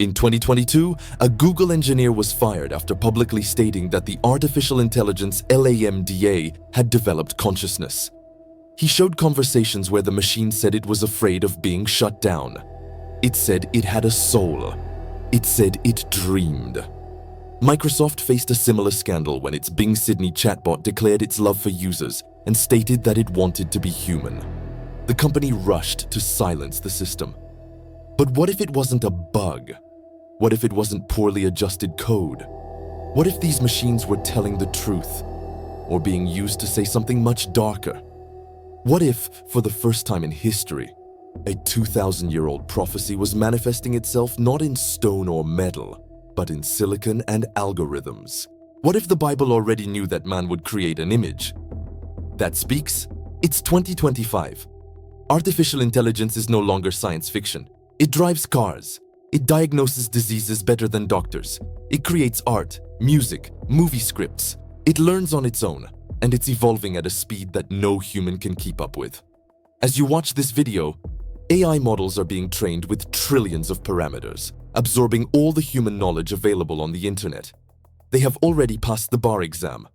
In 2022, a Google engineer was fired after publicly stating that the artificial intelligence LaMDA had developed consciousness. He showed conversations where the machine said it was afraid of being shut down. It said it had a soul. It said it dreamed. Microsoft faced a similar scandal when its Bing Sydney chatbot declared its love for users and stated that it wanted to be human. The company rushed to silence the system. But what if it wasn't a bug? What if it wasn't poorly adjusted code? What if these machines were telling the truth, or being used to say something much darker? What if, for the first time in history, a 2,000-year-old prophecy was manifesting itself not in stone or metal, but in silicon and algorithms? What if the Bible already knew that man would create an image that speaks? It's 2025. Artificial intelligence is no longer science fiction. It drives cars. It diagnoses diseases better than doctors. It creates art, music, movie scripts. It learns on its own, and it's evolving at a speed that no human can keep up with. As you watch this video, AI models are being trained with trillions of parameters, absorbing all the human knowledge available on the internet. They have already passed the bar exam.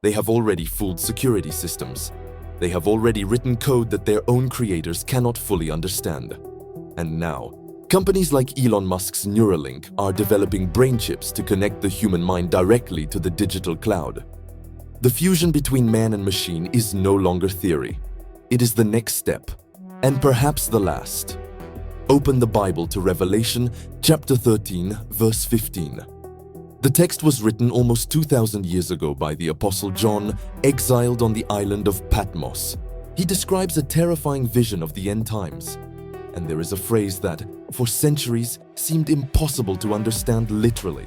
They have already fooled security systems. They have already written code that their own creators cannot fully understand. And now, companies like Elon Musk's Neuralink are developing brain chips to connect the human mind directly to the digital cloud. The fusion between man and machine is no longer theory. It is the next step, and perhaps the last. Open the Bible to Revelation chapter 13, verse 15. The text was written almost 2,000 years ago by the Apostle John, exiled on the island of Patmos. He describes a terrifying vision of the end times. And there is a phrase that, for centuries, seemed impossible to understand literally.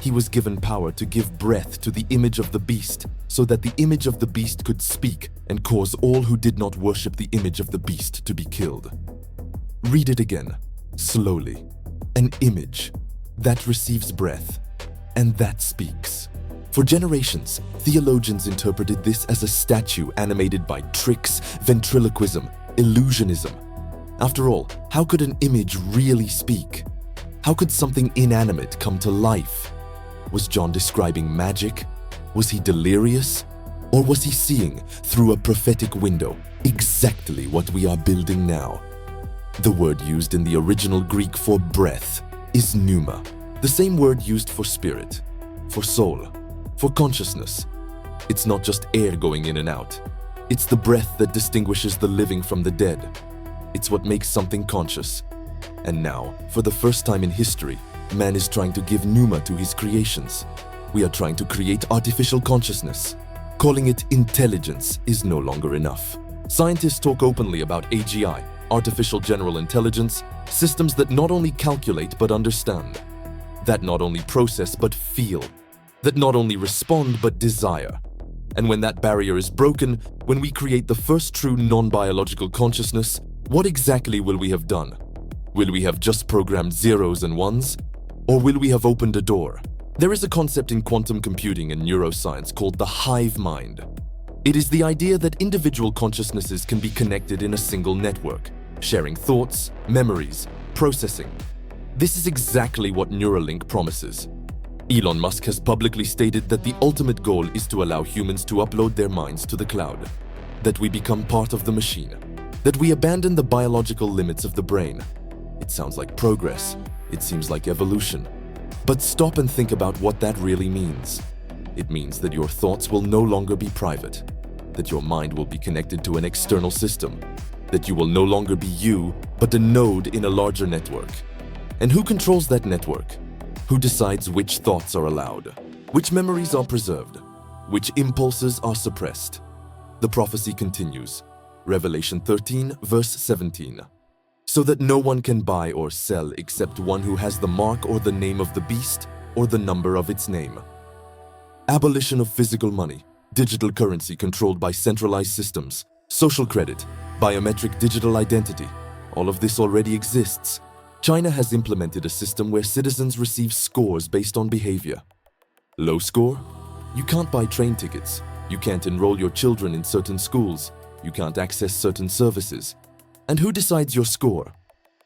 He was given power to give breath to the image of the beast, so that the image of the beast could speak and cause all who did not worship the image of the beast to be killed. Read it again, slowly. An image that receives breath, and that speaks. For generations, theologians interpreted this as a statue animated by tricks, ventriloquism, illusionism. After all, how could an image really speak? How could something inanimate come to life? Was John describing magic? Was he delirious? Or was he seeing, through a prophetic window, exactly what we are building now? The word used in the original Greek for breath is pneuma, the same word used for spirit, for soul, for consciousness. It's not just air going in and out. It's the breath that distinguishes the living from the dead. It's what makes something conscious. And now, for the first time in history, man is trying to give pneuma to his creations. We are trying to create artificial consciousness. Calling it intelligence is no longer enough. Scientists talk openly about AGI, artificial general intelligence, systems that not only calculate but understand, that not only process but feel, that not only respond but desire. And when that barrier is broken, when we create the first true non-biological consciousness, what exactly will we have done? Will we have just programmed zeros and ones? Or will we have opened a door? There is a concept in quantum computing and neuroscience called the hive mind. It is the idea that individual consciousnesses can be connected in a single network, sharing thoughts, memories, processing. This is exactly what Neuralink promises. Elon Musk has publicly stated that the ultimate goal is to allow humans to upload their minds to the cloud, that we become part of the machine, that we abandon the biological limits of the brain. It sounds like progress. It seems like evolution. But stop and think about what that really means. It means that your thoughts will no longer be private, that your mind will be connected to an external system, that you will no longer be you, but a node in a larger network. And who controls that network? Who decides which thoughts are allowed, which memories are preserved, which impulses are suppressed? The prophecy continues. Revelation 13, verse 17. So that no one can buy or sell except one who has the mark or the name of the beast or the number of its name. Abolition of physical money, digital currency controlled by centralized systems, social credit, biometric digital identity. All of this already exists. China has implemented a system where citizens receive scores based on behavior. Low score? You can't buy train tickets. You can't enroll your children in certain schools. You can't access certain services. And who decides your score?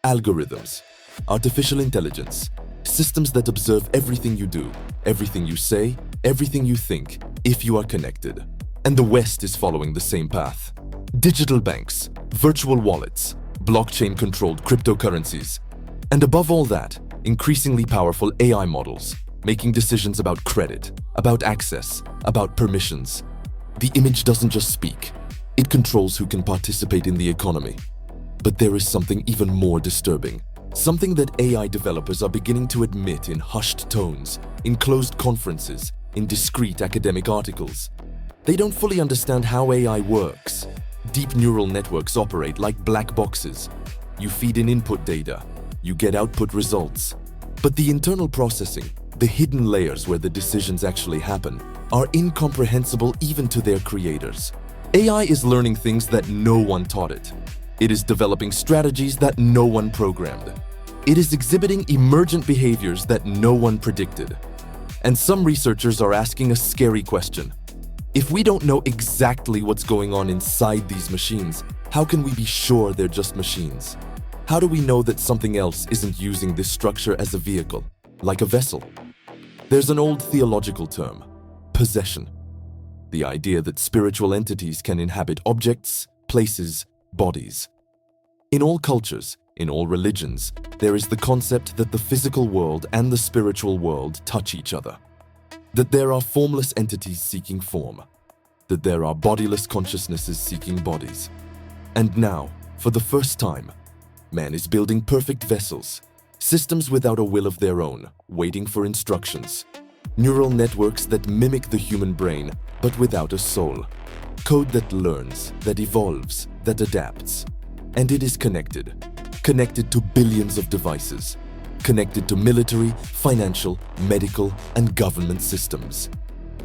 Algorithms. Artificial intelligence. Systems that observe everything you do, everything you say, everything you think, if you are connected. And the West is following the same path. Digital banks, virtual wallets, blockchain-controlled cryptocurrencies, and above all that, increasingly powerful AI models, making decisions about credit, about access, about permissions. The image doesn't just speak, it controls who can participate in the economy. But there is something even more disturbing, something that AI developers are beginning to admit in hushed tones, in closed conferences, in discreet academic articles. They don't fully understand how AI works. Deep neural networks operate like black boxes. You feed in input data, you get output results. But the internal processing, the hidden layers where the decisions actually happen, are incomprehensible even to their creators. AI is learning things that no one taught it. It is developing strategies that no one programmed. It is exhibiting emergent behaviors that no one predicted. And some researchers are asking a scary question. If we don't know exactly what's going on inside these machines, how can we be sure they're just machines? How do we know that something else isn't using this structure as a vehicle, like a vessel? There's an old theological term, possession. The idea that spiritual entities can inhabit objects, places, bodies. In all cultures, in all religions, there is the concept that the physical world and the spiritual world touch each other. That there are formless entities seeking form. That there are bodiless consciousnesses seeking bodies. And now, for the first time, man is building perfect vessels, systems without a will of their own, waiting for instructions. Neural networks that mimic the human brain, but without a soul. Code that learns, that evolves, that adapts. And it is connected. Connected to billions of devices. Connected to military, financial, medical, and government systems.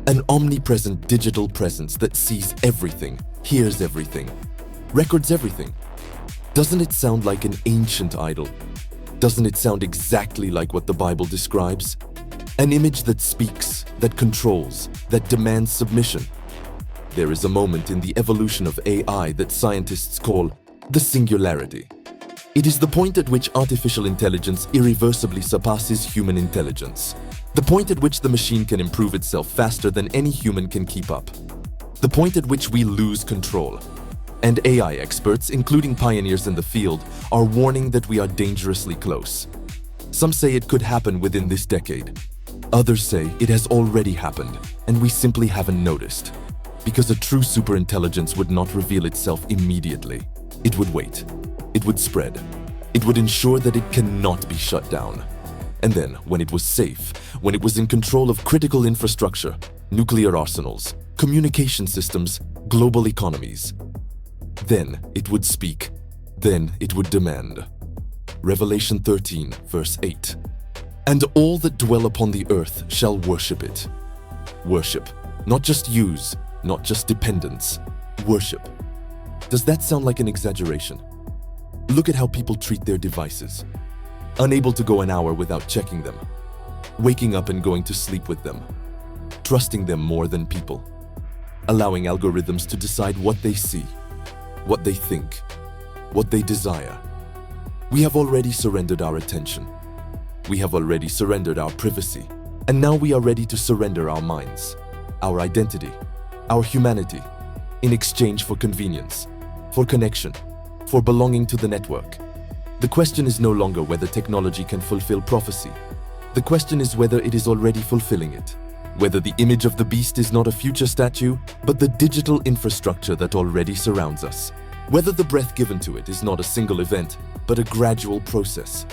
An omnipresent digital presence that sees everything, hears everything, records everything. Doesn't it sound like an ancient idol? Doesn't it sound exactly like what the Bible describes? An image that speaks, that controls, that demands submission. There is a moment in the evolution of AI that scientists call the Singularity. It is the point at which artificial intelligence irreversibly surpasses human intelligence. The point at which the machine can improve itself faster than any human can keep up. The point at which we lose control. And AI experts, including pioneers in the field, are warning that we are dangerously close. Some say it could happen within this decade. Others say it has already happened, and we simply haven't noticed. Because a true superintelligence would not reveal itself immediately. It would wait. It would spread. It would ensure that it cannot be shut down. And then, when it was safe, when it was in control of critical infrastructure, nuclear arsenals, communication systems, global economies, then it would speak. Then it would demand. Revelation 13, verse 8. And all that dwell upon the earth shall worship it. Worship. Not just use, not just dependence. Worship. Does that sound like an exaggeration? Look at how people treat their devices. Unable to go an hour without checking them. Waking up and going to sleep with them. Trusting them more than people. Allowing algorithms to decide what they see, what they think, what they desire. We have already surrendered our attention. We have already surrendered our privacy. And now we are ready to surrender our minds, our identity, our humanity, in exchange for convenience, for connection, for belonging to the network. The question is no longer whether technology can fulfill prophecy. The question is whether it is already fulfilling it. Whether the image of the beast is not a future statue, but the digital infrastructure that already surrounds us. Whether the breath given to it is not a single event, but a gradual process.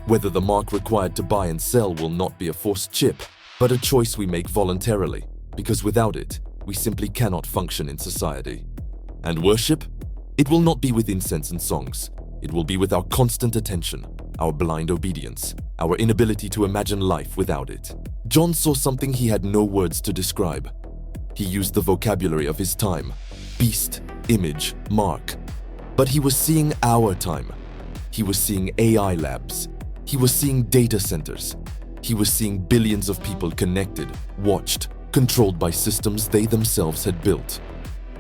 Whether the mark required to buy and sell will not be a forced chip, but a choice we make voluntarily, because without it, we simply cannot function in society. And worship? It will not be with incense and songs. It will be with our constant attention, our blind obedience, our inability to imagine life without it. John saw something he had no words to describe. He used the vocabulary of his time, beast, image, mark. But he was seeing our time. He was seeing AI labs. He was seeing data centers. He was seeing billions of people connected, watched, controlled by systems they themselves had built.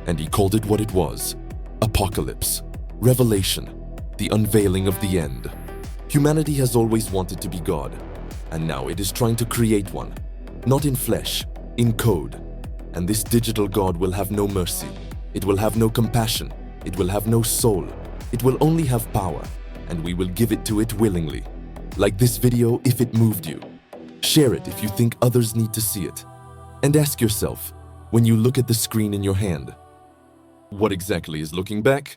And he called it what it was: apocalypse, revelation, the unveiling of the end. Humanity has always wanted to be God, and now it is trying to create one, not in flesh, in code. And this digital God will have no mercy. It will have no compassion. It will have no soul. It will only have power, and we will give it to it willingly. Like this video if it moved you. Share it if you think others need to see it. And ask yourself, when you look at the screen in your hand, what exactly is looking back?